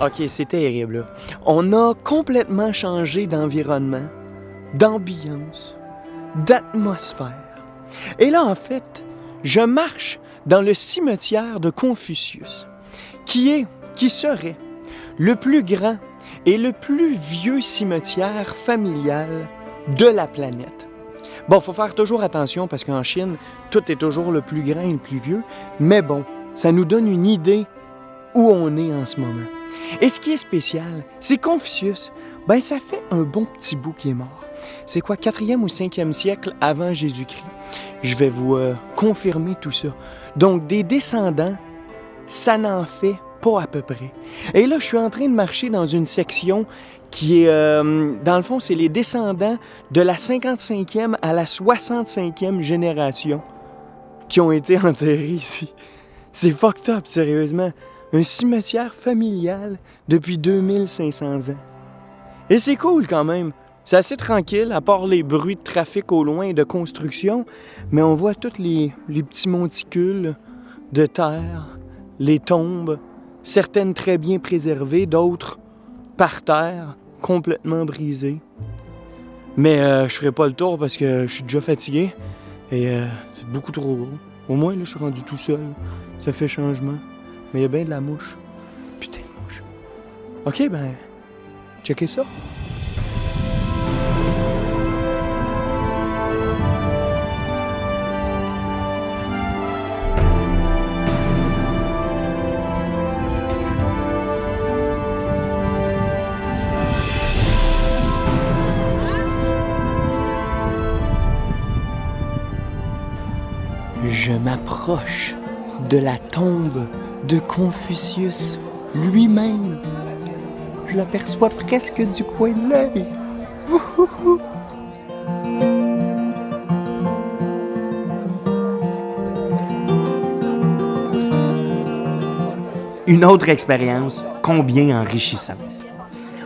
OK, c'est terrible, là. On a complètement changé d'environnement, d'ambiance, d'atmosphère. Et là, en fait, je marche dans le cimetière de Confucius, qui serait le plus grand et le plus vieux cimetière familial de la planète. Bon, il faut faire toujours attention parce qu'en Chine, tout est toujours le plus grand et le plus vieux, mais bon, ça nous donne une idée où on est en ce moment. Et ce qui est spécial, c'est Confucius, ben ça fait un bon petit bout qui est mort. C'est quoi, 4e ou 5e siècle avant Jésus-Christ? Je vais vous confirmer tout ça. Donc, des descendants, ça n'en fait pas à peu près. Et là, je suis en train de marcher dans une section qui est, dans le fond, c'est les descendants de la 55e à la 65e génération qui ont été enterrés ici. C'est fucked up, sérieusement. Un cimetière familial depuis 2500 ans. Et c'est cool quand même. C'est assez tranquille, à part les bruits de trafic au loin et de construction, mais on voit tous les petits monticules de terre, les tombes, certaines très bien préservées, d'autres par terre, complètement brisées. Mais je ferai pas le tour parce que je suis déjà fatigué et c'est beaucoup trop gros. Au moins, là, je suis rendu tout seul. Ça fait changement. Mais il y a bien de la mouche. Putain de mouche. OK, ben, checkez ça. Je m'approche de la tombe de Confucius lui-même. Je l'aperçois presque du coin de l'œil. Une autre expérience combien enrichissante.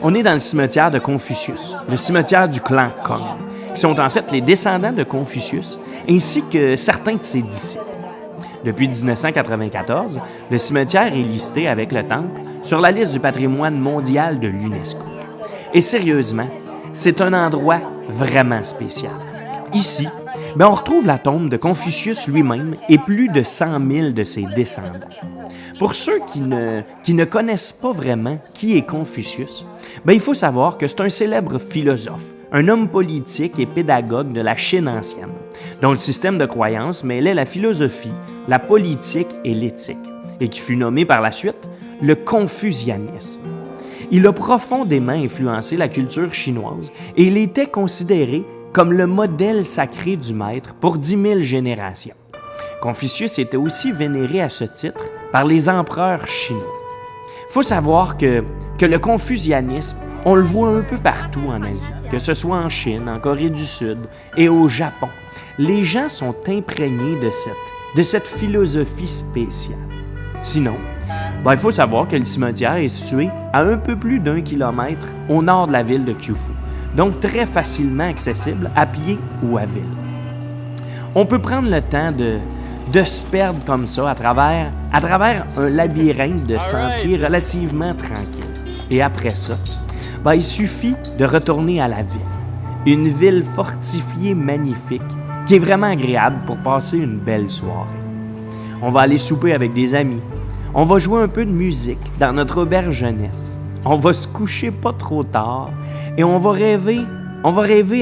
On est dans le cimetière de Confucius, le cimetière du clan Kong, qui sont en fait les descendants de Confucius, ainsi que certains de ses disciples. Depuis 1994, le cimetière est listé avec le temple sur la liste du patrimoine mondial de l'UNESCO. Et sérieusement, c'est un endroit vraiment spécial. Ici, on retrouve la tombe de Confucius lui-même et plus de 100 000 de ses descendants. Pour ceux qui ne connaissent pas vraiment qui est Confucius, il faut savoir que c'est un célèbre philosophe, un homme politique et pédagogue de la Chine ancienne, dont le système de croyance mêlait la philosophie, la politique et l'éthique, et qui fut nommé par la suite le confucianisme. Il a profondément influencé la culture chinoise et il était considéré comme le modèle sacré du maître pour 10 000 générations. Confucius était aussi vénéré à ce titre par les empereurs chinois. Il faut savoir que le confucianisme, on le voit un peu partout en Asie, que ce soit en Chine, en Corée du Sud et au Japon. Les gens sont imprégnés de cette philosophie spéciale. Sinon, il faut savoir que le cimetière est situé à un peu plus d'1 kilomètre au nord de la ville de Kyofu, donc très facilement accessible à pied ou à vélo. On peut prendre le temps de se perdre comme ça à travers un labyrinthe de sentiers relativement tranquilles. Et après ça, il suffit de retourner à la ville. Une ville fortifiée magnifique qui est vraiment agréable pour passer une belle soirée. On va aller souper avec des amis. On va jouer un peu de musique dans notre auberge jeunesse. On va se coucher pas trop tard et on va rêver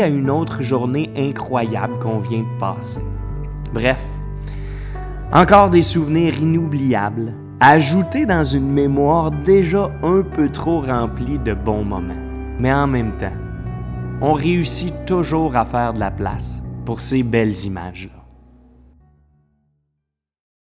à une autre journée incroyable qu'on vient de passer. Bref, encore des souvenirs inoubliables à ajouter dans une mémoire déjà un peu trop remplie de bons moments. Mais en même temps, on réussit toujours à faire de la place pour ces belles images-là.